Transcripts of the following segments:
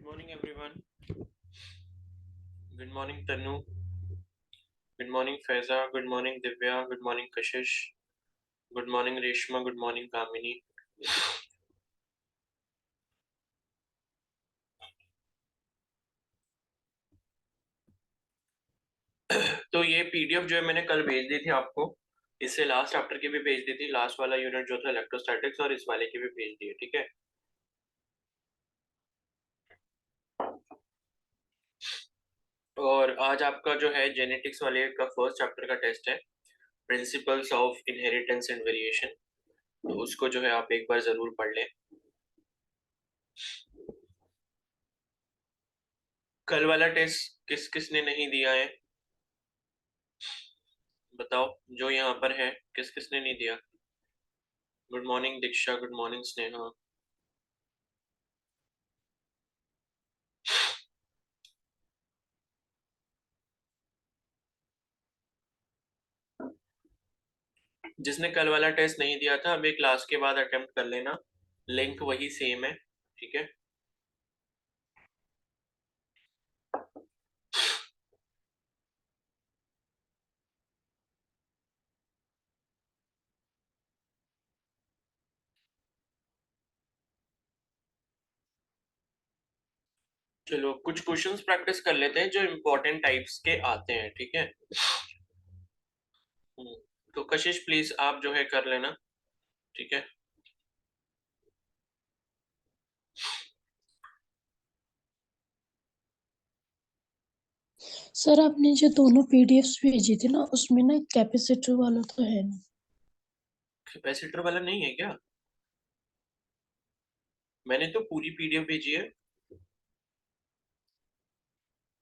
morning, everyone. Good morning, Tanu. Good morning, Faiza. Good morning, Divya. Good morning, Kashish. Good morning, Reshma. Good morning, Kamini. तो ये PDF जो है मैंने कल भेज दी थी आपको। इससे लास्ट चैप्टर की भी भेज दी थी, लास्ट वाला यूनिट जो था इलेक्ट्रोस्टैटिक्स, और इस वाले की भी भेज दी है। ठीक है। और आज आपका जो है जेनेटिक्स वाले का फर्स्ट चैप्टर का टेस्ट है, principles of inheritance and variation. तो उसको जो है आप एक बार जरूर पढ़ लें। कल वाला टेस्ट किस किसने नहीं दिया है बताओ, जो यहाँ पर है किस किसने नहीं दिया। गुड मॉर्निंग दीक्षा, गुड मॉर्निंग स्नेहा। जिसने कल वाला टेस्ट नहीं दिया था अभी क्लास के बाद अटेम्प्ट कर लेना, लिंक वही सेम है। ठीक है। चलो कुछ क्वेश्चंस प्रैक्टिस कर लेते हैं जो इम्पोर्टेंट टाइप्स के आते हैं। ठीक है। तो कशिश प्लीज आप जो है कर लेना। ठीक है। सर आपने जो दोनों पीडीएफ्स भेजी थी ना उसमें ना कैपेसिटर वाला तो है नहीं। कैपेसिटर वाला नहीं है क्या? मैंने तो पूरी पीडीएफ भेजी है।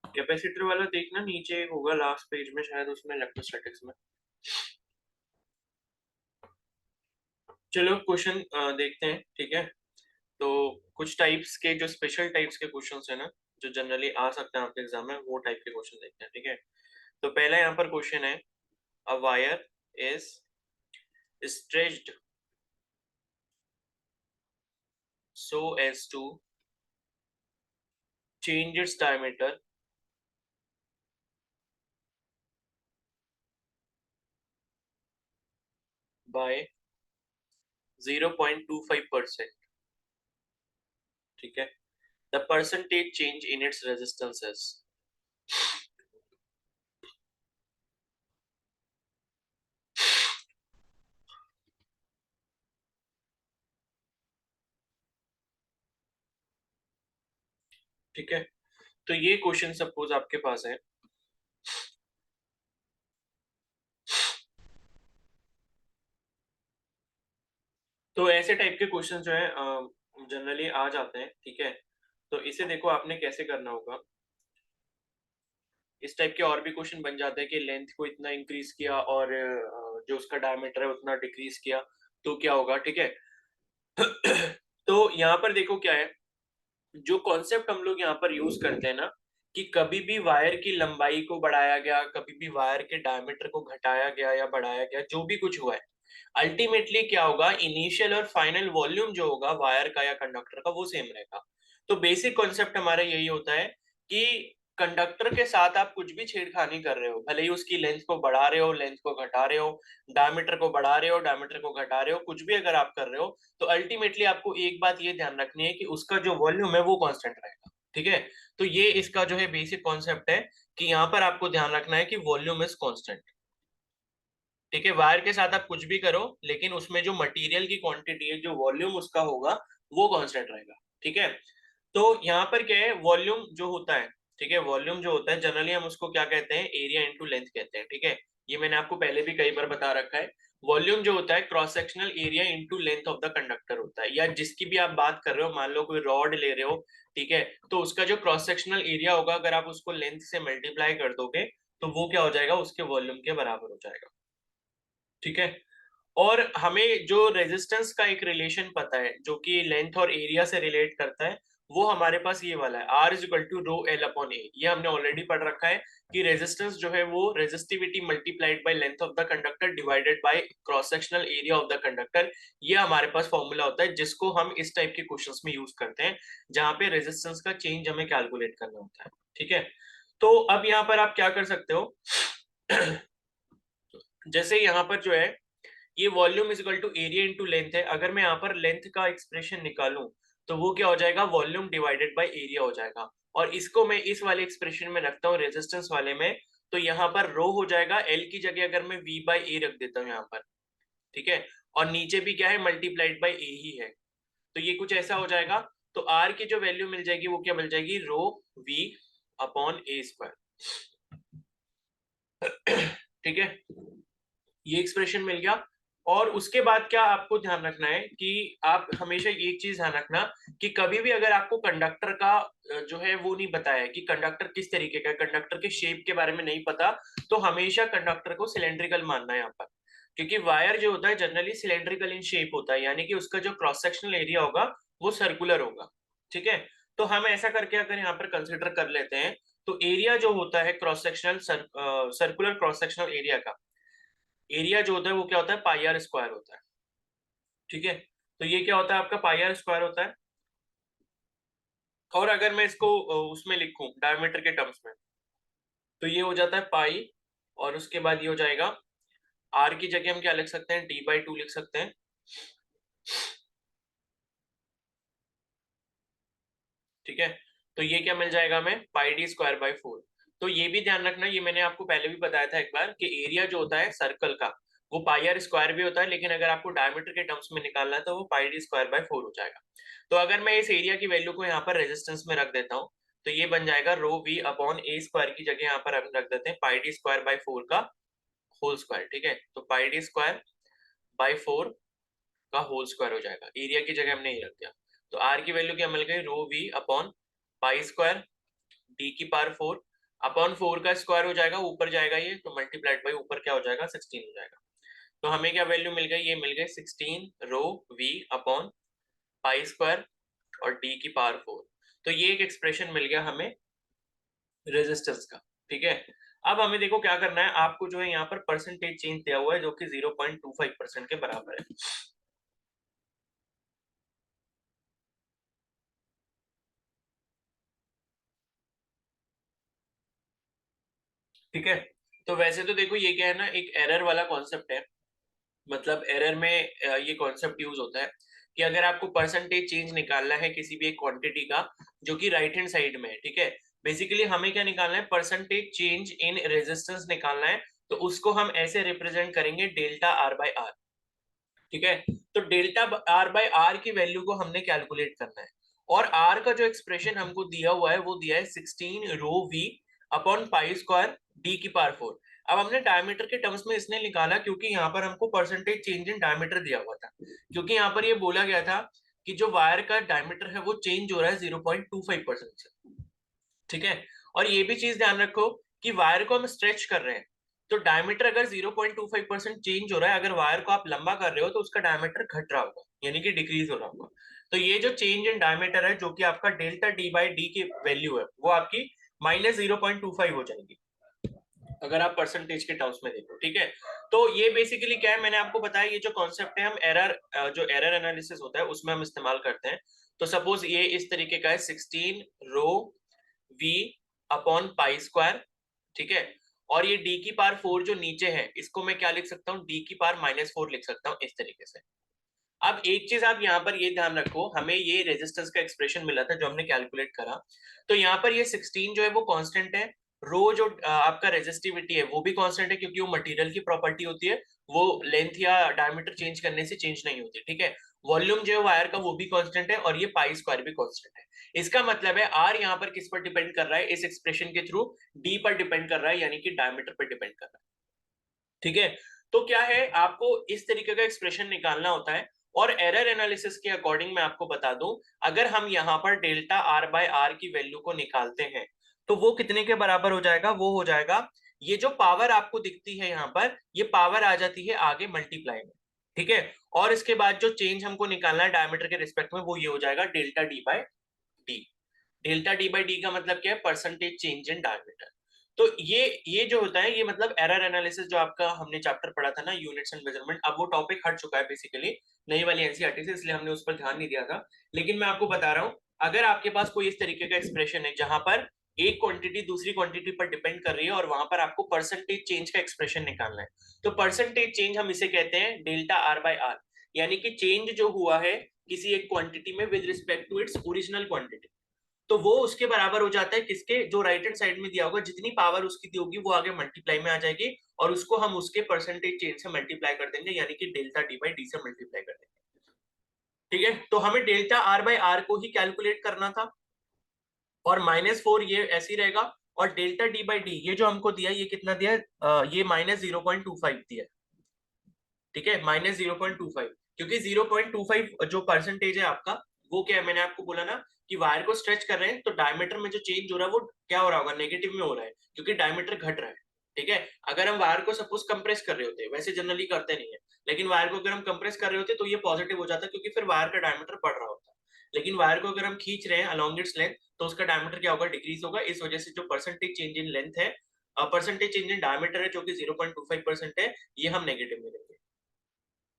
कैपेसिटर वाला देखना नीचे होगा लास्ट पेज में शायद, उसमें इलेक्ट्रोस्टैटिक्स में। चलो क्वेश्चन देखते हैं। ठीक है। तो कुछ टाइप्स के जो स्पेशल टाइप्स के क्वेश्चंस है ना, जो जनरली आ सकते हैं आपके एग्जाम में, वो टाइप के क्वेश्चन देखते हैं। ठीक है। तो पहला यहाँ पर क्वेश्चन है, a wire is stretched so as to change its diameter by 0.25%. ठीक है। The percentage change in its resistance is। ठीक है। तो ये क्वेश्चन सपोज आपके पास है। तो ऐसे टाइप के क्वेश्चन जो है जनरली आ जाते हैं। ठीक है। तो इसे देखो आपने कैसे करना होगा। इस टाइप के और भी क्वेश्चन बन जाते हैं कि लेंथ को इतना इंक्रीज किया और जो उसका डायमीटर है उतना डिक्रीज किया, तो क्या होगा। ठीक है। तो यहाँ पर देखो क्या है, जो कॉन्सेप्ट हम लोग यहाँ पर यूज करते हैं ना, कि कभी भी वायर की लंबाई को बढ़ाया गया, कभी भी वायर के डायमीटर को घटाया गया या बढ़ाया गया, जो भी कुछ हुआ है, अल्टीमेटली क्या होगा, इनिशियल और फाइनल वॉल्यूम जो होगा वायर का या कंडक्टर का वो सेम रहेगा। तो बेसिक कॉन्सेप्ट हमारा यही होता है कि कंडक्टर के साथ आप कुछ भी छेड़खानी कर रहे हो, भले ही उसकी लेंथ को बढ़ा रहे हो, लेंथ को घटा रहे हो, डायमीटर को बढ़ा रहे हो, डायमीटर को घटा रहे हो, कुछ भी अगर आप कर रहे हो, तो अल्टीमेटली आपको एक बात ये ध्यान रखनी है कि उसका जो वॉल्यूम है वो कांस्टेंट रहेगा। ठीक है। तो ये इसका जो है बेसिक कॉन्सेप्ट है कि यहाँ पर आपको ध्यान रखना है कि वॉल्यूम इज कांस्टेंट। ठीक है। वायर के साथ आप कुछ भी करो, लेकिन उसमें जो मटेरियल की क्वांटिटी है, जो वॉल्यूम उसका होगा, वो कांस्टेंट रहेगा। ठीक है। तो यहाँ पर क्या है, वॉल्यूम जो होता है, ठीक है, वॉल्यूम जो होता है जनरली हम उसको क्या कहते हैं, एरिया इनटू लेंथ कहते हैं। ठीक है। ये मैंने आपको पहले भी कई बार बता रखा है। वॉल्यूम जो होता है cross sectional area into length of the conductor होता है, या जिसकी भी आप बात कर रहे हो, मान लो कोई रॉड ले रहे हो, ठीक है, तो उसका जो क्रॉस सेक्शनल एरिया होगा, अगर आप उसको लेंथ से मल्टीप्लाई कर दोगे तो वो क्या हो जाएगा, उसके वॉल्यूम के बराबर हो जाएगा। ठीक है। और हमें जो रेजिस्टेंस का एक रिलेशन पता है जो कि लेंथ और एरिया से रिलेट करता है, वो हमारे पास ये वाला है, R is equal to rho L upon A. ये हमने ऑलरेडी पढ़ रखा है कि रेजिस्टेंस जो है वो resistivity multiplied by length of the conductor divided by cross sectional area of the conductor. ये हमारे पास फॉर्मूला होता है जिसको हम इस टाइप के क्वेश्चंस में यूज करते हैं जहां पे रेजिस्टेंस का चेंज हमें कैलकुलेट करना होता है। ठीक है, तो अब यहाँ पर आप क्या कर सकते हो जैसे यहाँ पर जो है ये volume is equal to area into length है। अगर मैं यहाँ पर लेंथ का एक्सप्रेशन निकालूं तो वो क्या हो जाएगा, वॉल्यूम डिवाइडेड बाय एरिया हो जाएगा। और इसको मैं इस वाले एक्सप्रेशन में रखता हूँ रेजिस्टेंस वाले में, तो यहाँ पर रो हो जाएगा, एल की जगह अगर मैं वी बाई ए रख देता हूँ यहाँ पर, ठीक है, और नीचे भी क्या है, मल्टीप्लाइड बाई ए ही है, तो ये कुछ ऐसा हो जाएगा। तो आर की जो वैल्यू मिल जाएगी वो क्या मिल जाएगी, रो वी अपॉन ए स्क्वायर। ठीक है, ये एक्सप्रेशन मिल गया। और उसके बाद क्या आपको ध्यान रखना है कि आप हमेशा ये चीज ध्यान रखना कि कभी भी अगर आपको कंडक्टर का जो है वो नहीं बताया कि कंडक्टर किस तरीके का, कंडक्टर के शेप के बारे में नहीं पता, तो हमेशा कंडक्टर को सिलेंड्रिकल मानना है यहाँ पर, क्योंकि वायर जो होता है जनरली सिलेंड्रिकल इन शेप होता है, यानी कि उसका जो क्रॉस सेक्शनल एरिया होगा वो सर्कुलर होगा। ठीक है, तो हम ऐसा करके अगर यहाँ पर कंसिडर कर लेते हैं तो एरिया जो होता है cross sectional circular cross sectional area का एरिया जो होता है वो क्या होता है, पाई आर स्क्वायर होता है। ठीक है, तो ये क्या होता है आपका, पाई आर स्क्वायर होता है। और अगर मैं इसको उसमें लिखूं डायमीटर के टर्म्स में, तो ये हो जाता है पाई, और उसके बाद ये हो जाएगा आर की जगह हम क्या लिख सकते हैं, डी बाई टू लिख सकते हैं। ठीक है, तो ये क्या मिल जाएगा हमें, पाई डी स्क्वायर बाई फोर। तो ये भी ध्यान रखना, ये मैंने आपको पहले भी बताया था एक बार कि एरिया जो होता है सर्कल का वो पाई आर स्क्वायर भी होता है, लेकिन अगर आपको डायमीटर के टर्म्स में निकालना है तो वो पाई डी स्क्वायर बाई फोर हो जाएगा। तो अगर मैं इस एरिया की वैल्यू को यहाँ पर रेजिस्टेंस में रख देता हूँ तो ये बन जाएगा रो वी अपॉन ए स्क्वायर की जगह यहाँ पर हम रख देते हैं पाई डी स्क्वायर बाई फोर का होल स्क्वायर। ठीक है, तो पाई डी स्क्वायर बाई फोर का होल स्क्वायर हो जाएगा, एरिया की जगह हमने ये रख दिया। तो आर की वैल्यू क्या मिल गई, rho V upon pi square D की पावर फोर अपॉन फोर का स्क्वायर हो जाएगा, ऊपर जाएगा ये तो मल्टीप्लाइड बाई ऊपर क्या हो जाएगा, 16 हो जाएगा। तो हमें क्या वैल्यू मिल गई, ये मिल गई 16 rho V upon pi square और डी की पावर फोर। तो ये एक एक्सप्रेशन मिल गया हमें रेजिस्टेंस का। ठीक है, अब हमें देखो क्या करना है, आपको जो है यहाँ पर परसेंटेज चेंज दिया हुआ है जो कि 0.25% के बराबर है। ठीक है, तो वैसे तो देखो ये क्या है ना, एक एरर वाला कॉन्सेप्ट है, मतलब एरर में ये कॉन्सेप्ट यूज होता है कि अगर आपको परसेंटेज चेंज निकालना है किसी भी एक क्वांटिटी का जो कि राइट हैंड साइड में है, ठीक है, बेसिकली हमें क्या निकालना है, परसेंटेज चेंज इन रेजिस्टेंस निकालना है, तो उसको हम ऐसे रिप्रेजेंट करेंगे डेल्टा आर बाय आर। ठीक है, तो डेल्टा आर बाय आर की वैल्यू को हमने कैलकुलेट करना है, और आर का जो एक्सप्रेशन हमको दिया हुआ है वो दिया है 16 rho V upon pi square D की पावर फोर। अब हमने डायमीटर के टर्म्स में इसने निकाला क्योंकि यहाँ पर हमको परसेंटेज चेंज इन डायमीटर दिया हुआ था, क्योंकि यहाँ पर ये बोला गया था कि जो वायर का डायमीटर है वो चेंज हो रहा है 0.25% से। ठीक है, और ये भी चीज ध्यान रखो कि वायर को हम स्ट्रेच कर रहे हैं, तो डायमीटर अगर 0.25% चेंज हो रहा है, अगर वायर को आप लंबा कर रहे हो तो उसका डायमीटर घट रहा होगा, यानी कि डिक्रीज हो रहा होगा। तो ये जो चेंज इन डायमीटर है जो कि आपका डेल्टा डी बाई डी की वैल्यू है वो आपकी -0.25 हो जाएगी अगर आप परसेंटेज के टर्म्स में देखो। ठीक है, तो ये बेसिकली क्या है, मैंने आपको बताया ये जो कॉन्सेप्ट है हम जो एरर एनालिसिस होता है उसमें हम इस्तेमाल करते हैं। तो सपोज ये इस तरीके का है 16 rho V upon pi square. ठीक है, और ये डी की पावर फोर जो नीचे है इसको मैं क्या लिख सकता हूँ, डी की पावर -4 लिख सकता हूँ इस तरीके से। अब एक चीज आप यहाँ पर ये ध्यान रखो, हमें ये रेजिस्टेंस का एक्सप्रेशन मिला था जो हमने कैलकुलेट करा, तो यहाँ पर ये 16 जो है वो कांस्टेंट है, रो जो आपका रेजिस्टिविटी है वो भी कांस्टेंट है क्योंकि वो मटेरियल की प्रॉपर्टी होती है, वो लेंथ या डायमीटर चेंज करने से चेंज नहीं होती। ठीक है, वॉल्यूम जो है वायर का वो भी कांस्टेंट है, और ये पाई स्क्वायर भी कांस्टेंट है। इसका मतलब है आर यहाँ पर किस पर डिपेंड कर रहा है, इस एक्सप्रेशन के थ्रू डी पर डिपेंड कर रहा है, यानी कि डायमीटर पर डिपेंड कर रहा है। ठीक है, तो क्या है, आपको इस तरीके का एक्सप्रेशन निकालना होता है। और एरर एनालिसिस के अकॉर्डिंग मैं आपको बता दूं, अगर हम यहाँ पर डेल्टा आर बाय आर की वैल्यू को निकालते हैं तो वो कितने के बराबर हो जाएगा, वो हो जाएगा, ये जो पावर आपको दिखती है यहाँ पर ये पावर आ जाती है आगे मल्टीप्लाई में। ठीक है, और इसके बाद जो चेंज हमको निकालना है डायमीटर के रिस्पेक्ट में वो ये हो जाएगा delta D by D. Delta D by D का मतलब क्या है, परसेंटेज चेंज इन डायमीटर। तो ये जो होता है, ये मतलब एरर एनालिसिस जो आपका हमने चैप्टर पढ़ा था ना, यूनिट्स एंड मेजरमेंट, अब वो टॉपिक हट चुका है बेसिकली नई वाली एनसीईआरटी से, इसलिए हमने उस पर ध्यान नहीं दिया था। लेकिन मैं आपको बता रहा हूँ, अगर आपके पास कोई इस तरीके का एक्सप्रेशन है जहां पर एक क्वांटिटी दूसरी क्वांटिटी पर डिपेंड कर रही है और वहां पर आपको परसेंटेज चेंज का एक्सप्रेशन निकालना है, तो परसेंटेज चेंज हम इसे कहते हैं डेल्टा आर बाय आर, यानी कि चेंज जो हुआ है किसी एक क्वांटिटी में with respect to its original quantity, तो वो उसके बराबर हो जाता है किसके, जो राइट हैंड साइड में दिया होगा, जितनी पावर उसकी दी होगी वो आगे मल्टीप्लाई में आ जाएगी और उसको हम उसके परसेंटेज चेंज से मल्टीप्लाई कर देंगे, यानी कि डेल्टा डी बाई डी से मल्टीप्लाई कर देंगे। ठीक है, तो हमें डेल्टा आर बाई आर को ही कैलकुलेट करना था और -4 ये ऐसे ही रहेगा, और डेल्टा डी बाई डी ये जो हमको दिया, ये कितना दिया, ये -0.25 दिया। ठीक है, -0.25, क्योंकि 0.25 जो परसेंटेज है आपका, वो क्या है, मैंने आपको बोला ना कि वायर को स्ट्रेच कर रहे हैं तो डायमीटर में जो चेंज हो रहा है वो क्या हो रहा होगा, नेगेटिव में हो रहा है, क्योंकि डायमीटर घट रहा है। ठीक है, अगर हम वायर को सपोज कंप्रेस कर रहे होते, वैसे जनरली करते नहीं है, लेकिन वायर को अगर हम कंप्रेस कर रहे होते तो ये पॉजिटिव हो जाता, क्योंकि फिर वायर का डायमीटर बढ़ रहा होता। लेकिन वायर को अगर हम खींच रहे हैं अलोंग इट्स लेंथ, तो उसका डायमीटर क्या होगा, डिक्रीज होगा। इस वजह से जो परसेंटेज चेंज इन लेंथ है, परसेंटेज चेंज इन डायमीटर है जो कि 0.25% है, ये हम नेगेटिव में लेंगे।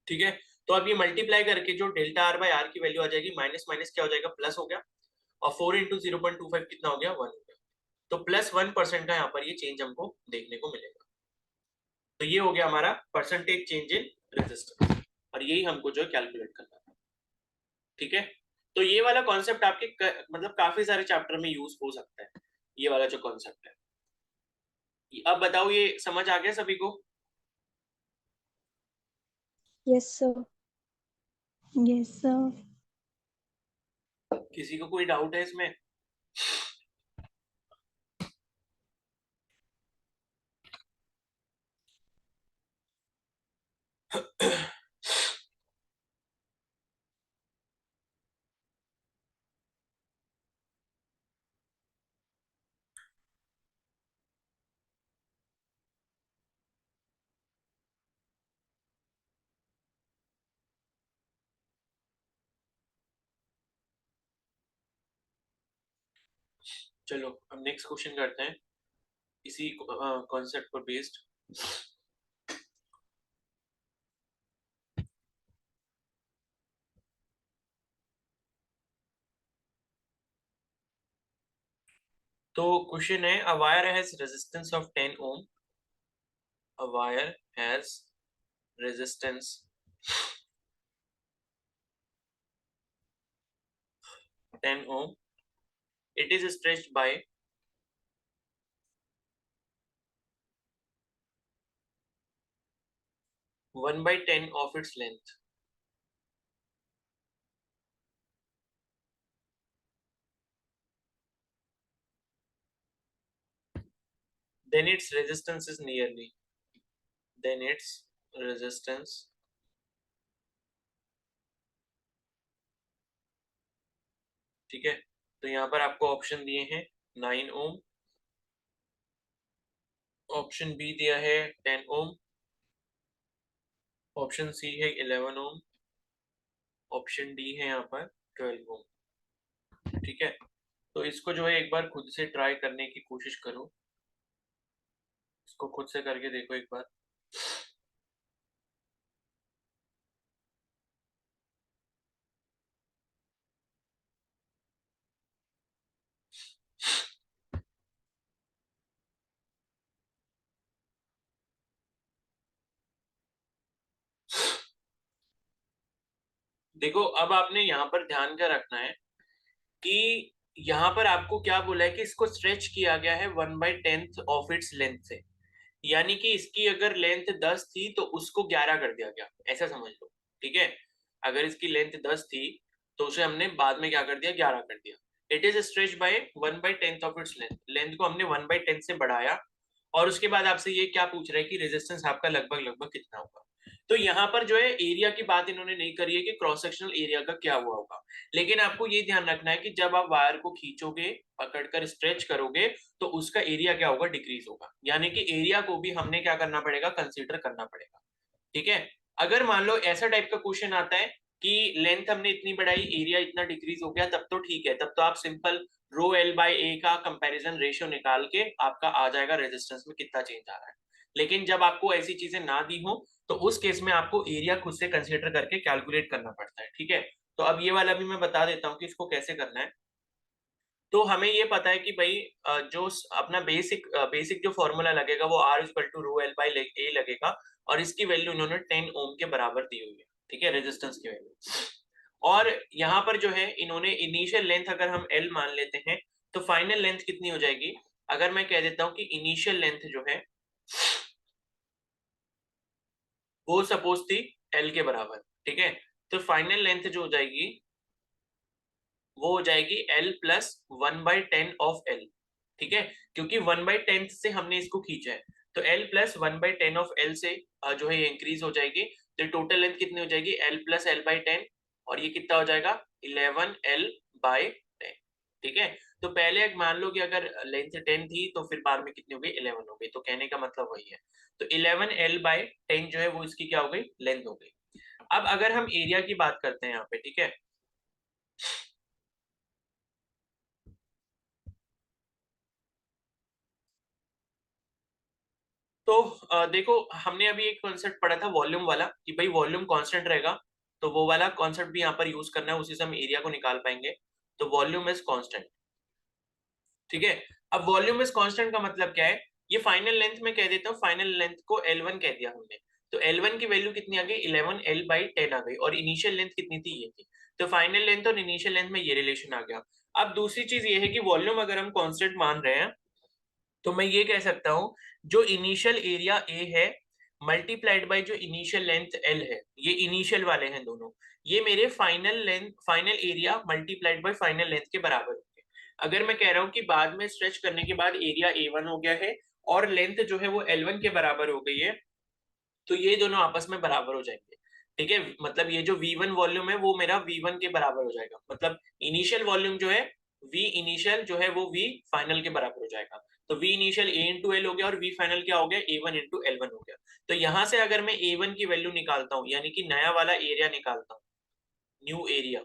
ठीक है, तो अब ये मल्टीप्लाई करके जो डेल्टा आर बाय आर की वैल्यू आ जाएगी, माइनस माइनस क्या हो जाएगा, प्लस हो गया, और 4 इंटू 0.25 कितना हो गया, 1 हो गया, तो +1% का यहाँ पर ये चेंज हमको देखने को मिलेगा। तो ये हो गया हमारा परसेंटेज चेंज इन रेजिस्टेंस, और यही हमको जो है कैलकुलेट करना था। ठीक है, तो ये वाला कॉन्सेप्ट आपके मतलब काफी सारे चैप्टर में यूज हो सकता है, ये वाला जो कॉन्सेप्ट है। अब बताओ, ये समझ आ गया सभी को? Yes sir. Yes sir. किसी को कोई डाउट है इसमें? चलो अब नेक्स्ट क्वेश्चन करते हैं इसी कॉन्सेप्ट पर बेस्ड। तो क्वेश्चन है, a wire has resistance of 10 ohm, a wire has resistance 10 ohm, it is stretched by 1/10 of its length. Then its resistance is nearly, then its resistance ठीक है, तो यहाँ पर आपको ऑप्शन दिए हैं 9 ओम, ऑप्शन बी दिया है 10 ओम, ऑप्शन सी है 11 ओम, ऑप्शन डी है यहाँ पर 12 ओम। ठीक है, तो इसको जो है एक बार खुद से ट्राई करने की कोशिश करो, इसको खुद से करके देखो एक बार। देखो, अब आपने यहाँ पर ध्यान क्या रखना है कि यहाँ पर आपको क्या बोला है कि इसको स्ट्रेच किया गया है 1/10 ऑफ इट्स लेंथ से, यानी कि इसकी अगर लेंथ 10 थी तो उसको 11 कर दिया गया, ऐसा समझ लो। ठीक है, अगर इसकी लेंथ 10 थी तो उसे हमने बाद में क्या कर दिया, 11 कर दिया। It is stretch by 1/10 of its length, length को हमने 1/10 से बढ़ाया, और उसके बाद आपसे ये क्या पूछ रहा है कि रेजिस्टेंस आपका लगभग लगभग कितना होगा। तो यहाँ पर जो है एरिया की बात इन्होंने नहीं करी है कि क्रॉस सेक्शनल एरिया का क्या हुआ होगा, लेकिन आपको ये ध्यान रखना है कि जब आप वायर को खींचोगे, पकड़कर स्ट्रेच करोगे, तो उसका एरिया क्या होगा, डिक्रीज होगा, यानी कि एरिया को भी हमने क्या करना पड़ेगा, कंसीडर करना पड़ेगा। ठीक है, अगर मान लो ऐसा टाइप का क्वेश्चन आता है कि लेंथ हमने इतनी बढ़ाई, एरिया इतना डिक्रीज हो गया, तब तो ठीक है, तब तो आप सिंपल रो एल बाई ए का कंपैरिजन रेशियो निकाल के आपका आ जाएगा रेजिस्टेंस में कितना चेंज आ रहा है। लेकिन जब आपको ऐसी चीजें ना दी हो तो उस केस में आपको एरिया खुद से कंसीडर करके कैलकुलेट करना पड़ता है, ठीक है। तो अब ये वाला भी मैं बता देता हूँ कि इसको कैसे करना है। तो हमें ये पता है कि भाई जो अपना बेसिक जो फॉर्मूला लगेगा वो R equal to rho L by A लगेगा, और इसकी वैल्यू इन्होंने 10 ओम के बराबर दी हुई है, ठीक है, रेजिस्टेंस की वैल्यू। और यहाँ पर जो है इन्होंने इनिशियल लेंथ अगर हम L मान लेते हैं तो फाइनल लेंथ कितनी हो जाएगी। अगर मैं कह देता हूँ कि इनिशियल लेंथ जो है वो सपोज थी L के बराबर, ठीक है, तो फाइनल लेंथ जो हो जाएगी वो हो जाएगी L प्लस 1/10 ऑफ L, ठीक है, क्योंकि 1/10 से हमने इसको खींचा है, तो L प्लस 1/10 ऑफ L से जो है ये इंक्रीज हो जाएगी, तो टोटल लेंथ कितनी हो जाएगी L प्लस L/10, और ये कितना हो जाएगा 11L/10, ठीक है। तो पहले मान लो कि अगर लेंथ 10 थी तो फिर बाद में कितनी हो गई 11 हो गई, तो कहने का मतलब वही है। तो 11L/10 जो है वो इसकी क्या हो गई, लेंथ हो गई। अब अगर हम एरिया की बात करते हैं यहाँ पे, ठीक है, तो देखो हमने अभी एक कॉन्सेप्ट पढ़ा था वॉल्यूम वाला कि भाई वॉल्यूम कांस्टेंट रहेगा, तो वो वाला कॉन्सेप्ट भी यहाँ पर यूज करना है, उसी से हम एरिया को निकाल पाएंगे। तो वॉल्यूम इज कांस्टेंट, ठीक है। अब वॉल्यूम इज कांस्टेंट का मतलब क्या है, ये फाइनल लेंथ में कह देता हूँ, फाइनल लेंथ को L1 कह दिया हमने, तो L1 की वैल्यू कितनी आ गई 11L/10 आ गई, और इनिशियल लेंथ कितनी थी, ये थी। तो फाइनल लेंथ और इनिशियल लेंथ में ये रिलेशन आ गया। अब दूसरी चीज ये है कि वॉल्यूम अगर हम कांस्टेंट मान रहे हैं तो मैं ये कह सकता हूं जो इनिशियल एरिया ए है मल्टीप्लाइड बाय जो इनिशियल लेंथ एल है, ये इनिशियल वाले हैं दोनों, ये मेरे final area multiplied by final length के बराबर होंगे। अगर मैं कह रहा हूं कि बाद में स्ट्रेच करने के बाद एरिया A1 हो गया है और लेंथ जो है वो L1 के बराबर हो गई है, तो ये दोनों आपस में बराबर हो जाएंगे, ठीक है। मतलब ये जो V1 वॉल्यूम है वो मेरा V1 के बराबर हो जाएगा, मतलब इनिशियल वॉल्यूम जो है V इनिशियल जो है वो V फाइनल के बराबर हो जाएगा। तो V initial A into L हो गया और V फाइनल क्या हो गया A1 इंटू L1 हो गया। तो यहां से अगर मैं A1 की वैल्यू निकालता हूं, यानी कि नया वाला एरिया निकालता हूं, न्यू एरिया,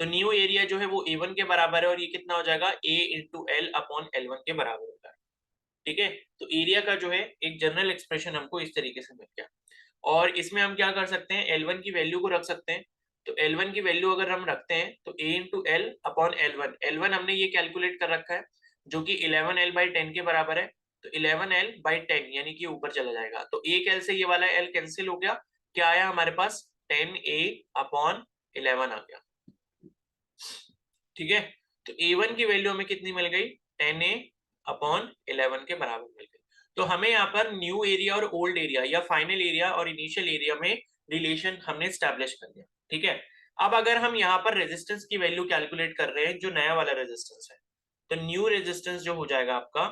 तो न्यू एरिया जो है वो A1 के बराबर है, और ये कितना हो जाएगा A into L upon L1 के बराबर होता है, ठीक है। तो एरिया का जो है एक जनरल एक्सप्रेशन हमको इस तरीके से मिल गया। और इसमें हम क्या कर सकते हैं, L1 की वैल्यू को रख सकते हैं। तो L1 की वैल्यू अगर हम रखते हैं तो A into L upon L1, L1 हमने ये कैलकुलेट कर रखा है जो कि 11L/10 के बराबर है, तो 11L/10 यानी कि ऊपर चला जाएगा, तो एक L से ये वाला L कैंसिल हो गया, क्या आया हमारे पास 10A अपॉन 11 आ गया, ठीक है। तो A1 की वैल्यू हमें कितनी मिल गई 10A अपॉन 11 के बराबर मिल गई। तो हमें यहाँ पर न्यू एरिया और ओल्ड एरिया या फाइनल एरिया और इनिशियल एरिया में रिलेशन हमने स्टैब्लिश कर दिया, ठीक है। अब अगर हम यहाँ पर रेजिस्टेंस की वैल्यू कैलकुलेट कर रहे हैं, जो नया वाला रेजिस्टेंस है, तो न्यू रेजिस्टेंस जो हो जाएगा आपका,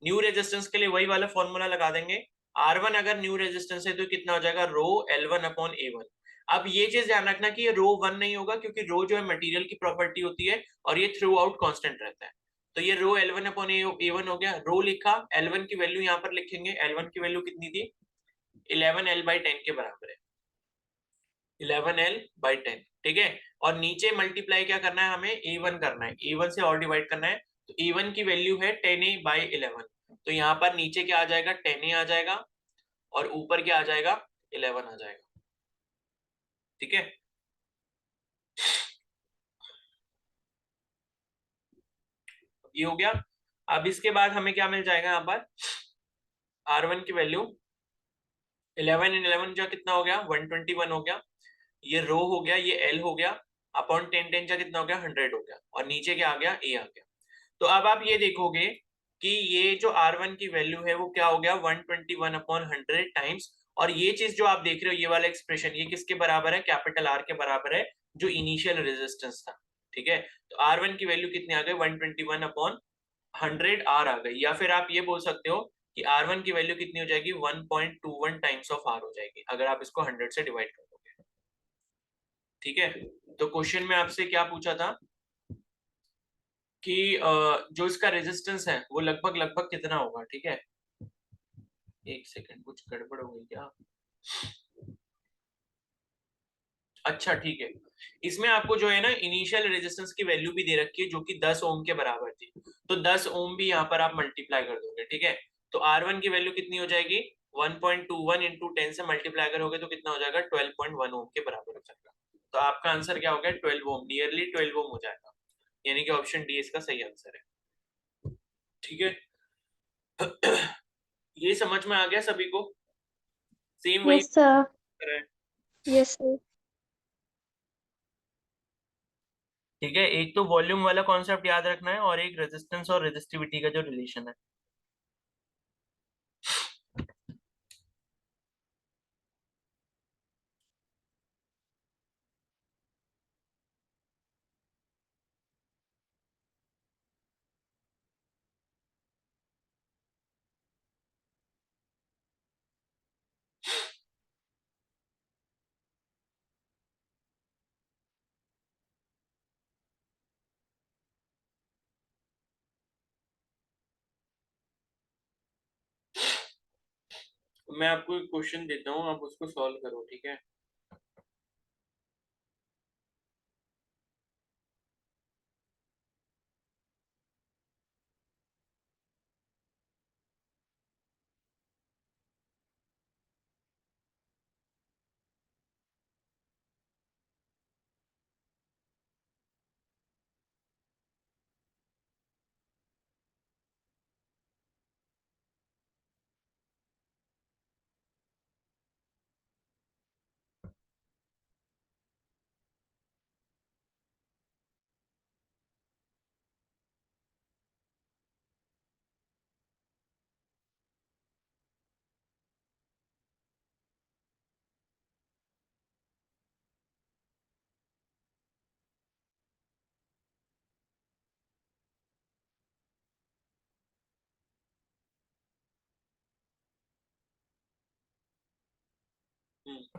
न्यू रेजिस्टेंस के लिए वही वाला फॉर्मूला लगा देंगे। R1 अगर न्यू रेजिस्टेंस है तो कितना हो जाएगा रो L1 अपॉन A1। अब ये चीज ध्यान रखना कि ये रो 1 नहीं होगा, क्योंकि रो जो है मटेरियल की प्रॉपर्टी होती है और ये थ्रू आउट कांस्टेंट रहता है। तो ये रो L1 अपॉन A1 हो गया, रो लिखा, L1 की वैल्यू यहाँ पर लिखेंगे, L1 की वैल्यू कितनी थी 11L/10 के बराबर है, 11L/10, ठीक है। और नीचे मल्टीप्लाई क्या करना है, हमें A1 करना है, A1 से और डिवाइड करना है, तो A1 की वैल्यू है 10A/11, तो यहाँ पर नीचे क्या आ जाएगा 10A आ जाएगा और ऊपर क्या आ जाएगा 11 आ जाएगा, ठीक है। ये हो गया। अब इसके बाद हमें क्या मिल जाएगा यहाँ पर R1 की वैल्यू 11 जा कितना हो गया 121 हो गया, ये रो हो गया, ये L हो गया, अपॉन 10 जा कितना हो गया 100 हो गया, और नीचे क्या आ गया A आ गया। तो अब आप ये देखोगे कि ये जो R1 की वैल्यू है वो क्या हो गया 121 अपॉन 100 टाइम्स, और ये चीज जो आप देख रहे हो ये वाला एक्सप्रेशन ये किसके बराबर है, कैपिटल R के बराबर है, जो इनिशियल रेजिस्टेंस था, ठीक है। तो R1 की वैल्यू कितनी आ गई 121 अपॉन 100 R आ गई, या फिर आप ये बोल सकते हो कि R1 की वैल्यू कितनी हो जाएगी 1.21 टाइम्स ऑफ R हो जाएगी, अगर आप इसको 100 से डिवाइड कर दोगे, ठीक है। तो क्वेश्चन में आपसे क्या पूछा था कि जो इसका रेजिस्टेंस है वो लगभग लगभग कितना होगा, ठीक है। एक सेकंड, कुछ गड़बड़ हो गई क्या। अच्छा ठीक है, इसमें आपको जो है ना इनिशियल रेजिस्टेंस की वैल्यू भी दे रखी है जो कि 10 ओम के बराबर थी, तो 10 ओम भी यहाँ पर आप मल्टीप्लाई कर दोगे, ठीक है। तो R1 की वैल्यू कितनी हो जाएगी, 1.21 इंटू 10 से मल्टीप्लाई करोगे तो कितना हो जाएगा, 12.1 ओम के बराबर हो जाएगा। तो आपका आंसर क्या हो गया, 12 ओम, नियरली 12 ओम हो जाएगा, यानी कि ऑप्शन डी इसका सही आंसर है। ठीक है। ये समझ में आ गया सभी को, सेम वही यस सर। है। Yes sir. ठीक है, एक तो वॉल्यूम वाला कॉन्सेप्ट याद रखना है और एक रेजिस्टेंस और रेजिस्टिविटी का जो रिलेशन है। मैं आपको एक क्वेश्चन देता हूँ, आप उसको सॉल्व करो, ठीक है।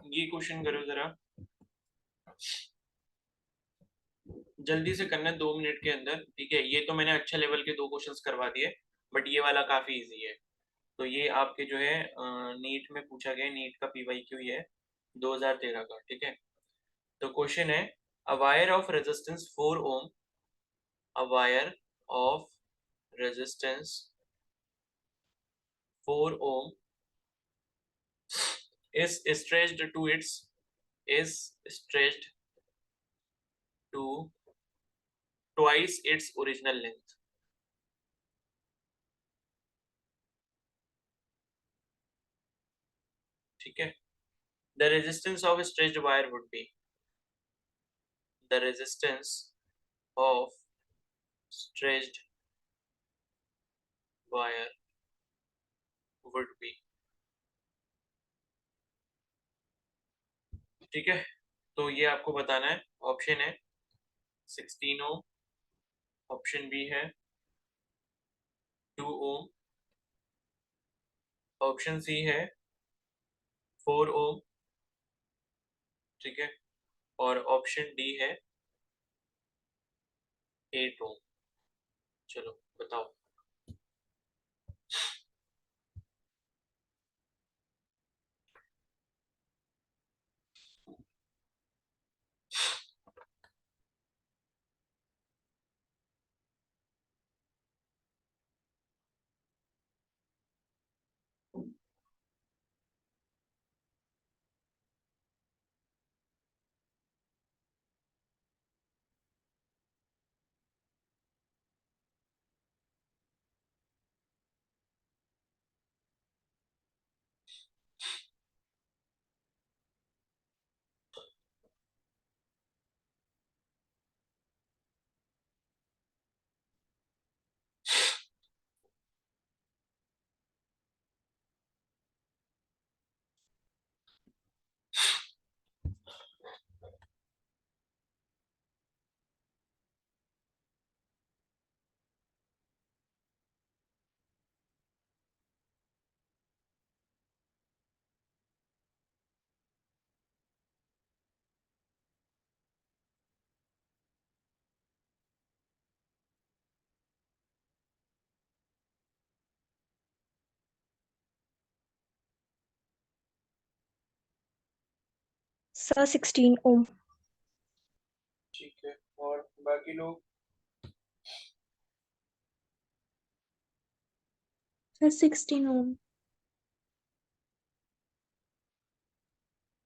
ये क्वेश्चन करो जरा, जल्दी से करना है 2 मिनट के अंदर, ठीक है। ये तो मैंने अच्छे लेवल के 2 क्वेश्चंस करवा दिए, बट ये वाला काफी इजी है। तो ये आपके जो है नीट में पूछा गया, नीट का PYQ ही है 2013 का, ठीक है। तो क्वेश्चन है, a wire of resistance 4 ohm, a wire of resistance 4 ohm is stretched to its is stretched to twice its original length, ठीक है। The resistance of a stretched wire would be, the resistance of stretched wire would be, ठीक है। तो ये आपको बताना है, option है 16 ओम, ऑप्शन बी है 2 ओम, ऑप्शन सी है 4 ओम, ठीक है, और ऑप्शन डी है 8 ओम। चलो बताओ। सर 16 ओम। ठीक है, और बाकी लोग? सर 16 ओम।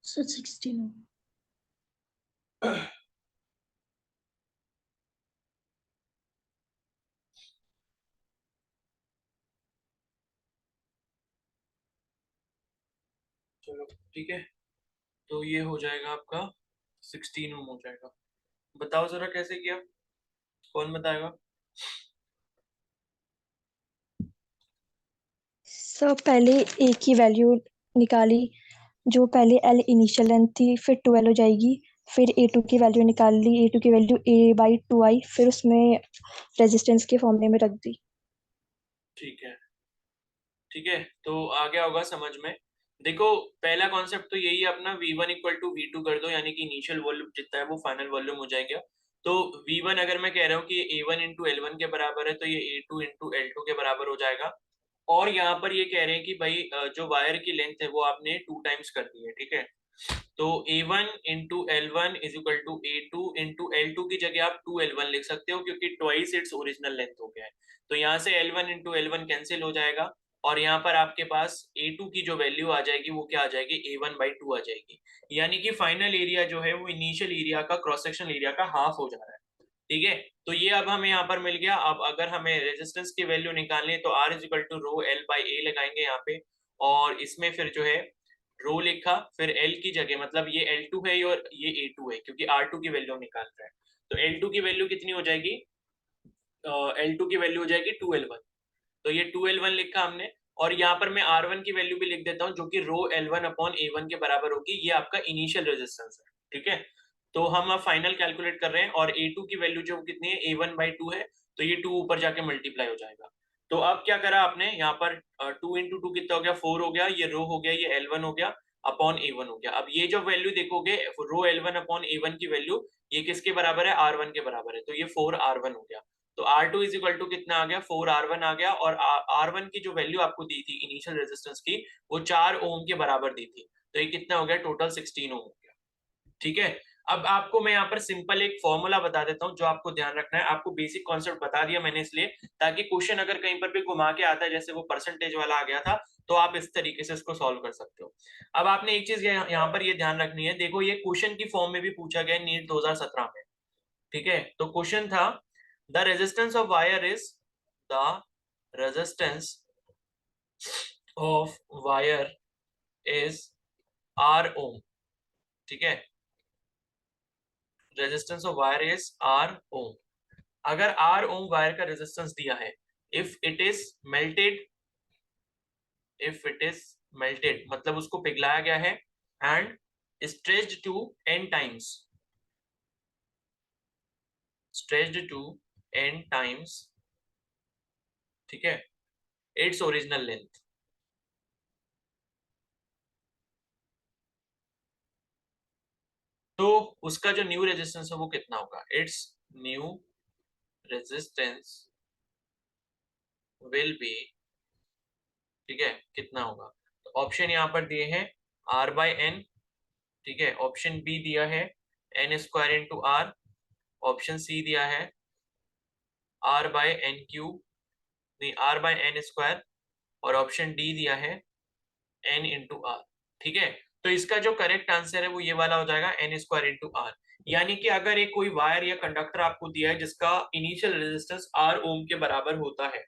सर 16 ओम। चलो ठीक है, तो ये हो जाएगा आपका 16 ओम हो जाएगा। बताओ जरा कैसे किया, कौन बताएगा? सर पहले ए की वैल्यू निकाली, जो पहले एल इनिशियल लेंथ थी, फिर 12 हो जाएगी। फिर A2 की वैल्यू निकाल ली, A2 की वैल्यू A/2 आई, फिर उसमें रेजिस्टेंस के फॉर्मूले में रख दी। ठीक है, ठीक है, तो आ गया होगा समझ में। देखो पहला कॉन्सेप्ट तो यही है अपना, V1 इक्वल टू V2 कर दो, यानी कि इनिशियल वॉल्यूम जितना है वो फाइनल वॉल्यूम हो जाएगा। तो V1 अगर मैं कह रहा हूँ कि ये A1 इंटू L1 के बराबर है, तो ये A2 इंटू L2 के बराबर हो जाएगा। और यहाँ पर ये कह रहे हैं कि भाई जो वायर की लेंथ है वो आपने 2 टाइम्स कर दी है, ठीक है। तो A1 into L1 is equal to A2 into L2 की जगह आप 2L1 लिख सकते हो, क्योंकि ट्वाइस इट्स ओरिजिनल लेंथ हो गया है। तो यहाँ से L1 इंटू L1 कैंसिल हो जाएगा, और यहाँ पर आपके पास A2 की जो वैल्यू आ जाएगी वो क्या आ जाएगी, A1/2 आ जाएगी। यानी कि फाइनल एरिया जो है वो इनिशियल एरिया का, क्रॉस सेक्शन एरिया का हाफ हो जा रहा है, ठीक है। तो ये अब हमें यहाँ पर मिल गया। अब अगर हमें रेजिस्टेंस की वैल्यू निकालनी है तो R is equal to rho L by A लगाएंगे यहाँ पे, और इसमें फिर जो है रो लिखा, फिर L की जगह, मतलब ये L2 है और ये A2 है, क्योंकि R2 की वैल्यू निकाल रहा है। तो L2 की वैल्यू कितनी हो जाएगी, L2 की वैल्यू हो जाएगी 2L1। तो ये 2L1 लिखा हमने, और यहाँ पर मैं R1 की वैल्यू भी लिख देता हूँ, जो कि रो L1 अपॉन A1 के बराबर होगी। ये आपका इनिशियल रेजिस्टेंस है, ठीक है। तो हम अब फाइनल कैलकुलेट कर रहे हैं, और A2 की वैल्यू जो कितनी है, A1/2 है, तो ये 2 ऊपर जाके मल्टीप्लाई हो जाएगा। तो अब क्या करा आपने यहाँ पर, 2 इंटू 2 कितना हो गया, 4 हो गया, ये रो हो गया, ये L1 हो गया अपॉन A1 हो गया। अब ये जो वैल्यू देखोगे, रो L1 अपॉन A1 की वैल्यू ये किसके बराबर है, R1 के बराबर है, तो ये 4R1 हो गया। तो R2 इज इक्वल टू कितना आ गया, 4R1 आ गया, और R1 की जो वैल्यू आपको दी थी इनिशियल रेजिस्टेंस की, वो 4 ओम के बराबर दी थी। तो ये कितना हो गया, टोटल 16 ओम हो गया, ठीक है। अब आपको मैं यहाँ पर सिंपल एक फॉर्मूला बता देता हूँ जो आपको ध्यान रखना है। आपको बेसिक कॉन्सेप्ट बता दिया मैंने इसलिए, ताकि क्वेश्चन अगर कहीं पर भी घुमा के आता है, जैसे वो परसेंटेज वाला आ गया था, तो आप इस तरीके से इसको सॉल्व कर सकते हो। अब आपने एक चीज यहाँ पर ये ध्यान रखनी है, देखो ये क्वेश्चन की फॉर्म में भी पूछा गया नीट 2017 में, ठीक है। तो क्वेश्चन था, the resistance of wire is, the resistance of wire is R ohm, ठीक है। Resistance of wire is R ohm. अगर R ओम वायर का रेजिस्टेंस दिया है, if it is melted, if it is melted मतलब उसको पिघलाया गया है, and stretched to n times, stretched to n times, ठीक है, इट्स ओरिजिनल लेंथ, तो उसका जो न्यू रेजिस्टेंस है वो कितना होगा, it's new resistance will be, ठीक है, कितना होगा। तो ऑप्शन यहाँ पर दिए हैं R/n, ठीक है। ऑप्शन बी दिया है n² into are, option C दिया है R/n³ नहीं, R/n², और ऑप्शन डी दिया है n इंटू आर, ठीक है। तो इसका जो करेक्ट आंसर है वो ये वाला हो जाएगा, n² इंटू आर। यानी कि अगर एक कोई वायर या कंडक्टर आपको दिया है जिसका इनिशियल रेजिस्टेंस R ओम के बराबर होता है,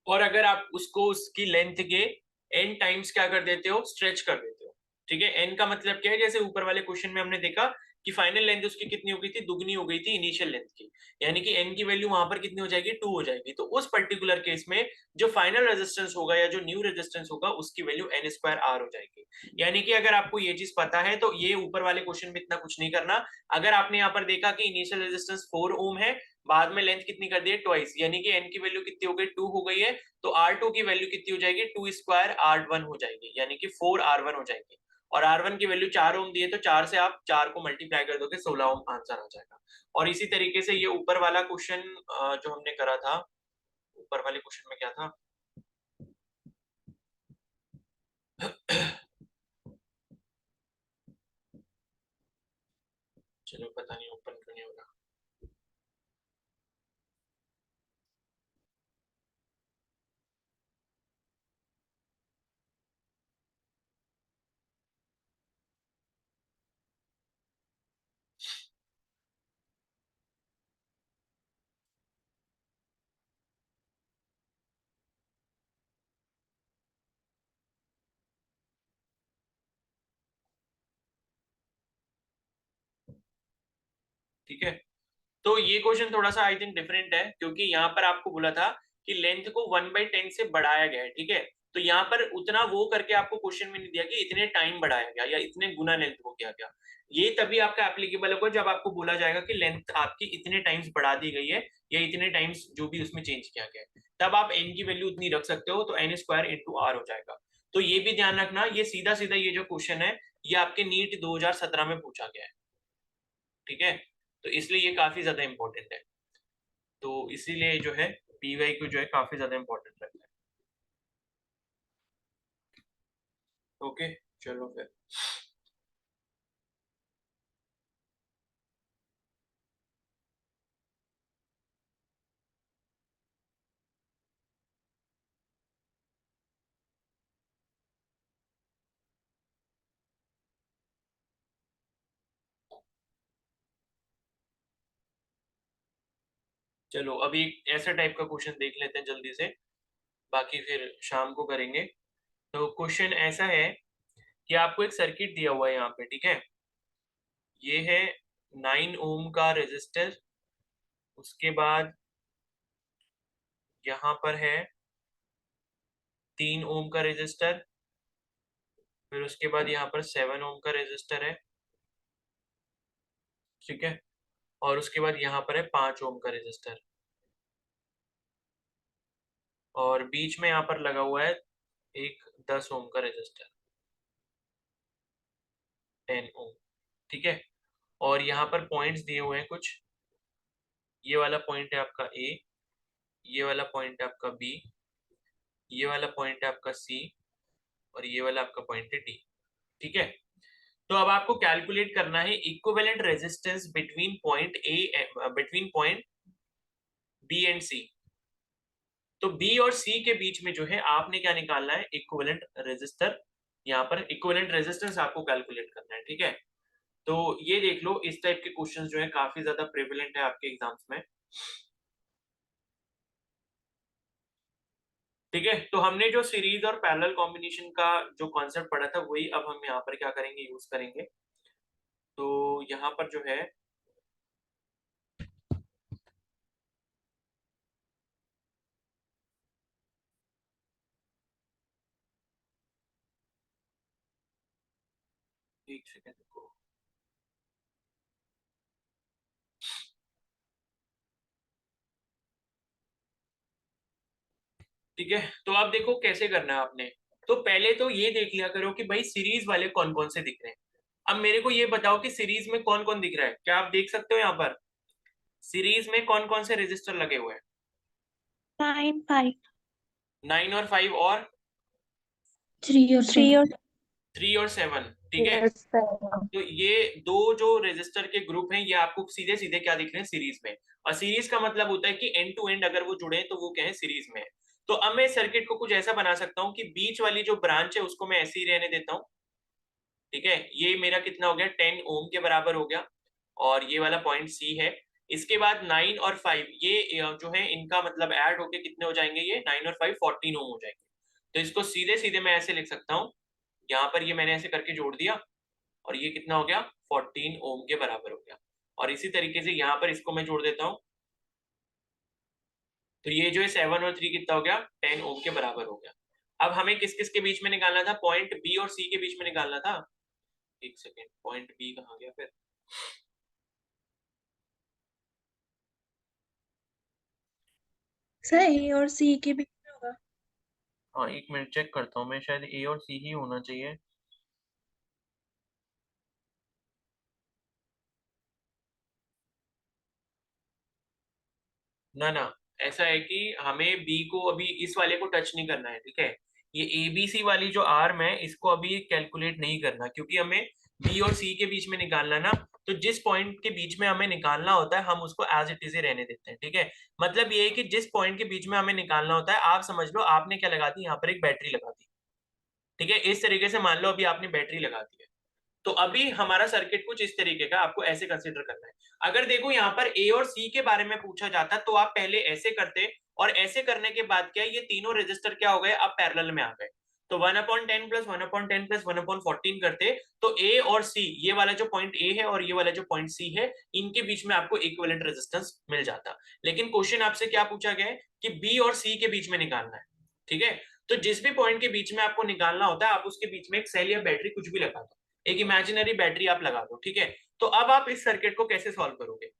और अगर आप उसको उसकी लेंथ के n टाइम्स क्या कर देते हो, स्ट्रेच कर देते हो, ठीक है। n का मतलब क्या है, जैसे ऊपर वाले क्वेश्चन में हमने देखा कि फाइनल लेंथ उसकी कितनी हो गई थी, दुगनी हो गई थी इनिशियल लेंथ की, यानी कि n की वैल्यू वहां पर कितनी हो जाएगी, 2 हो जाएगी। तो उस पर्टिकुलर केस में जो फाइनल रेजिस्टेंस होगा या जो न्यू रेजिस्टेंस होगा उसकी वैल्यू n² हो जाएगी। यानी कि अगर आपको ये चीज पता है तो ये ऊपर वाले क्वेश्चन में इतना कुछ नहीं करना। अगर आपने यहाँ पर देखा कि इनिशियल रेजिस्टेंस 4 ओम है, बाद में लेंथ कितनी कर दी है, ट्वाइस, यानी कि n की वैल्यू कितनी हो गई, 2 हो गई है, तो R2 की वैल्यू कितनी हो जाएगी, 2² R1 हो जाएगी, यानी कि 4R1 हो जाएगी। और R1 की वैल्यू 4 ओम दी है, तो 4 से आप 4 को मल्टीप्लाई कर दोगे, 16 ओम आंसर आ जाएगा। और इसी तरीके से ये ऊपर वाला क्वेश्चन जो हमने करा था, ऊपर वाले क्वेश्चन में क्या था, चलो पता नहीं ओपन क्यों नहीं हो रहा। ठीक है, तो ये क्वेश्चन थोड़ा सा आई थिंक डिफरेंट है, क्योंकि यहाँ पर आपको बोला था कि लेंथ को 1/10 से बढ़ाया गया है। ठीक है, तो यहाँ पर उतना वो करके आपको क्वेश्चन में नहीं दिया कि इतने टाइम बढ़ाया गया या इतने गुना लेंथ को किया गया। ये तभी आपका एप्लीकेबल होगा जब आपको बोला जाएगा कि लेंथ आपकी इतने टाइम्स बढ़ा दी गई है या इतने टाइम्स जो भी उसमें चेंज किया गया है, तब आप n की वैल्यू उतनी रख सकते हो, तो n² इंटू r हो जाएगा। तो ये भी ध्यान रखना, ये सीधा सीधा ये जो क्वेश्चन है ये आपके नीट 2017 में पूछा गया है। ठीक है, तो इसलिए ये काफी ज्यादा इंपॉर्टेंट है, तो इसीलिए जो है पीवाई को जो है काफी ज्यादा इंपॉर्टेंट लगता है। ओके, चलो फिर। चलो अभी ऐसा टाइप का क्वेश्चन देख लेते हैं जल्दी से, बाकी फिर शाम को करेंगे। तो क्वेश्चन ऐसा है कि आपको एक सर्किट दिया हुआ है यहाँ पे। ठीक है, ये है 9 ओम का रेजिस्टर, उसके बाद यहाँ पर है 3 ओम का रेजिस्टर, फिर उसके बाद यहाँ पर 7 ओम का रेजिस्टर है। ठीक है, और उसके बाद यहाँ पर है 5 ओम का रेजिस्टर, और बीच में यहाँ पर लगा हुआ है एक 10 ओम का रेजिस्टर, 10 ओम। ठीक है, और यहाँ पर पॉइंट्स दिए हुए हैं कुछ, ये वाला पॉइंट है आपका ए, ये वाला पॉइंट है आपका बी, ये वाला पॉइंट है आपका सी, और ये वाला आपका पॉइंट है डी। ठीक है, तो अब आपको कैलकुलेट करना है equivalent resistance between point A, between point B and C. तो बी और सी के बीच में जो है आपने क्या निकालना है, इक्विवेलेंट रेजिस्टर। यहाँ पर इक्विवेलेंट रेजिस्टेंस आपको कैलकुलेट करना है। ठीक है, तो ये देख लो, इस टाइप के क्वेश्चंस जो है काफी ज्यादा प्रेवलेंट है आपके एग्जाम्स में। ठीक है, तो हमने जो सीरीज और पैरेलल कॉम्बिनेशन का जो कॉन्सेप्ट पढ़ा था वही अब हम यहाँ पर क्या करेंगे, यूज करेंगे। तो यहाँ पर जो है एक सेकेंड को, ठीक है, तो आप देखो कैसे करना है आपने। तो पहले तो ये देख लिया करो कि भाई सीरीज वाले कौन कौन से दिख रहे हैं। अब मेरे को ये बताओ कि सीरीज में कौन कौन दिख रहा है, क्या आप देख सकते हो यहाँ पर सीरीज में कौन कौन से रजिस्टर लगे हुए हैं? 9 5 9 और 5 और 3 और 3 7। और 3 और 7। ठीक है, 7। तो ये दो जो रेजिस्टर के ग्रुप हैं ये आपको सीधे सीधे क्या दिख रहे हैं, सीरीज में। और सीरीज का मतलब होता है कि एंड टू एंड अगर वो जुड़े हैं तो वो क्या है, सीरीज में है। तो अब मैं सर्किट को कुछ ऐसा बना सकता हूँ कि बीच वाली जो ब्रांच है उसको मैं ऐसे ही रहने देता हूँ। ठीक है, ये मेरा कितना हो गया, 10 ओम के बराबर हो गया, और ये वाला पॉइंट सी है। इसके बाद 9 और 5 ये जो है इनका मतलब ऐड होके कितने हो जाएंगे, ये 9 और 5 14 ओम हो जाएंगे। तो इसको सीधे सीधे मैं ऐसे लिख सकता हूँ, यहाँ पर ये मैंने ऐसे करके जोड़ दिया, और ये कितना हो गया, 14 ओम के बराबर हो गया। और इसी तरीके से यहाँ पर इसको मैं जोड़ देता हूँ, तो ये जो है 7 और 3 कितना हो गया, 10 ओम के बराबर हो गया। अब हमें किस किस के बीच में निकालना था, पॉइंट बी और सी के बीच में निकालना था। एक सेकेंड, पॉइंट बी कहाँ गया फिर, सर ए और सी के बीच में होगा। हाँ एक मिनट चेक करता हूँ मैं, शायद ए और सी ही होना चाहिए। ना ना, ऐसा है कि हमें बी को अभी इस वाले को टच नहीं करना है। ठीक है, ये ए बी सी वाली जो आर्म है इसको अभी कैलकुलेट नहीं करना, क्योंकि हमें बी और सी के बीच में निकालना ना। तो जिस पॉइंट के बीच में हमें निकालना होता है हम उसको एज इट इज ही रहने देते हैं, ठीक है। मतलब ये है कि जिस पॉइंट के बीच में हमें निकालना होता है, आप समझ लो आपने क्या लगा दी, यहाँ पर एक बैटरी लगा दी, ठीक है। इस तरीके से मान लो अभी आपने बैटरी लगा दी है, तो अभी हमारा सर्किट कुछ इस तरीके का आपको ऐसे कंसीडर करना है। अगर देखो यहाँ पर ए और सी के बारे में पूछा जाता तो आप पहले ऐसे करते, और ऐसे करने के बाद क्या ये तीनों रजिस्टर क्या हो गए, अब पैरेलल में आ गए। तो 1/10 प्लस 1/10 प्लस 1/14 करते तो ए और सी, ये वाला जो पॉइंट ए है और ये वाला जो पॉइंट सी है, इनके बीच में आपको इक्विवेलेंट रेजिस्टेंस मिल जाता। लेकिन क्वेश्चन आपसे क्या पूछा गया है कि बी और सी के बीच में निकालना है, ठीक है। तो जिस भी पॉइंट के बीच में आपको निकालना होता है, आप उसके बीच में एक सेल या बैटरी कुछ भी लगा दो, एक इमेजिनरी बैटरी आप लगा दो, ठीक है। तो अब आप इस सर्किट को कैसे सॉल्व करोगे?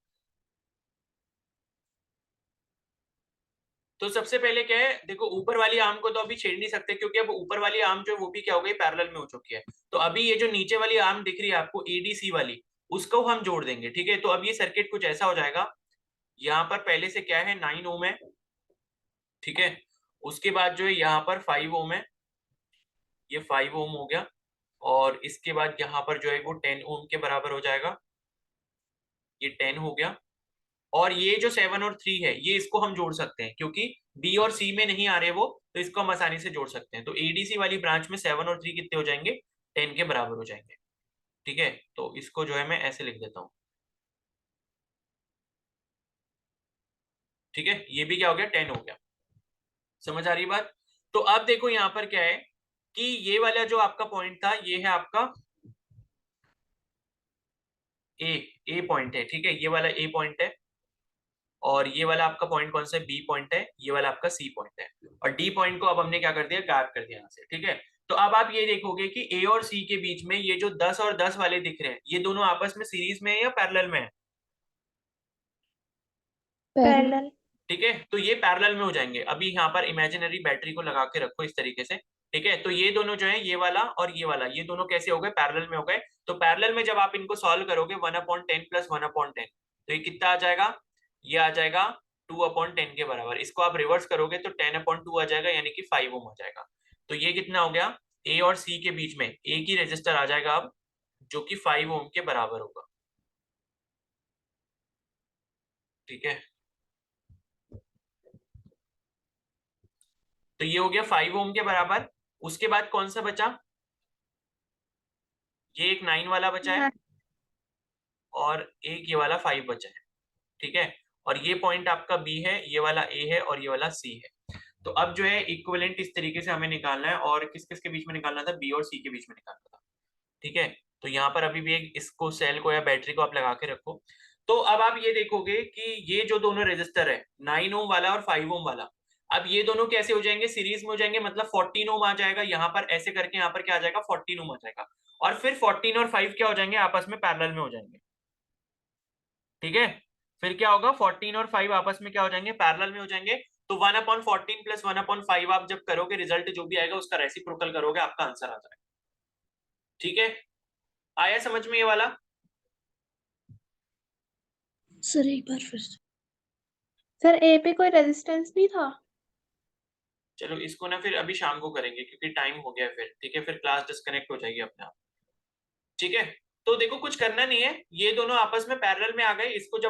तो सबसे पहले क्या है, देखो ऊपर वाली आर्म को तो अभी छेड़ नहीं सकते, क्योंकि अब ऊपर वाली आर्म जो है वो भी क्या हो गई, पैरेलल में हो चुकी है। तो अभी ये जो नीचे वाली आर्म दिख रही है आपको एडीसी वाली, उसको हम जोड़ देंगे, ठीक है। तो अब ये सर्किट कुछ ऐसा हो जाएगा, यहाँ पर पहले से क्या है 9 ओम है, ठीक है। उसके बाद जो है यहाँ पर 5 ओम है, ये 5 ओम हो गया, और इसके बाद यहाँ पर जो है वो 10 ओम के बराबर हो जाएगा, ये 10 हो गया। और ये जो 7 और 3 है, ये इसको हम जोड़ सकते हैं, क्योंकि बी और सी में नहीं आ रहे वो, तो इसको हम आसानी से जोड़ सकते हैं। तो एडीसी वाली ब्रांच में 7 और 3 कितने हो जाएंगे, 10 के बराबर हो जाएंगे, ठीक है। तो इसको जो है मैं ऐसे लिख देता हूँ, ठीक है। ये भी क्या हो गया, 10 हो गया। समझ आ रही बात? तो अब देखो यहाँ पर क्या है कि ये वाला जो आपका पॉइंट था, ये है आपका ए पॉइंट है, ठीक है। ये वाला ए पॉइंट है, और ये वाला आपका पॉइंट कौन सा है, बी पॉइंट है। ये वाला आपका सी पॉइंट है, और डी पॉइंट को अब हमने क्या कर दिया, गायब कर दिया यहाँ से, ठीक है। तो अब आप ये देखोगे कि ए और सी के बीच में ये जो 10 और 10 वाले दिख रहे हैं, ये दोनों आपस में सीरीज में है या पैरेलल में है? पैरेलल। ठीक है, तो ये पैरेलल में हो जाएंगे। अभी यहाँ पर इमेजिनरी बैटरी को लगा के रखो इस तरीके से, ठीक है। तो ये दोनों जो है, ये वाला और ये वाला, ये दोनों कैसे हो गए, पैरेलल में हो गए। तो पैरेलल में जब आप इनको सॉल्व करोगे 1/10 प्लस 1/10, तो ये कितना आ जाएगा, ये आ जाएगा 2/10 के बराबर। इसको आप रिवर्स करोगे तो 10/2 आ जाएगा, यानी कि 5 ओम आ जाएगा। तो ये कितना हो गया, ए और सी के बीच में एक ही रेजिस्टर आ जाएगा अब, जो कि 5 ओम के बराबर होगा, ठीक है। तो ये हो गया 5 ओम के बराबर। उसके बाद कौन सा बचा, ये एक 9 वाला बचा है, और एक ये वाला 5 बचा है, ठीक है। और ये पॉइंट आपका बी है, ये वाला ए है, और ये वाला सी है। तो अब जो है इक्विवेलेंट इस तरीके से हमें निकालना है, और किस किस के बीच में निकालना था, बी और सी के बीच में निकालना था, ठीक है। तो यहाँ पर अभी भी एक इसको सेल को या बैटरी को आप लगा के रखो। तो अब आप ये देखोगे कि ये जो दोनों रेजिस्टर है, 9 ओम वाला और 5 ओम वाला, अब ये दोनों कैसे हो जाएंगे, सीरीज में हो जाएंगे। मतलब 14 ओम आ जाएगा यहाँ पर, ऐसे करके यहाँ पर क्या आ जाएगा, 14 ओम आ जाएगा। और फिर 14 और 5 क्या हो जाएंगे, आपस में पैरेलल में हो जाएंगे, ठीक है। फिर क्या होगा, 14 और 5 आपस में क्या हो जाएंगे, पैरेलल में हो जाएंगे। तो 1/14 प्लस 1/5 आप जब करोगे, रिजल्ट जो भी आएगा उसका रेसिप्रोकल करोगे, आपका आंसर आ जाएगा, ठीक है। आया समझ में ये वाला? सर एक बार फिर से। सर ए पे कोई रेजिस्टेंस नहीं था? चलो इसको ना फिर अभी शाम को करेंगे, क्योंकि टाइम हो गया फिर, ठीक है। फिर क्लास डिस्कनेक्ट हो जाएगी अपने आप, ठीक है। तो देखो कुछ करना नहीं है, ये दोनों आपस में पैरेलल में आ गए, इसको जब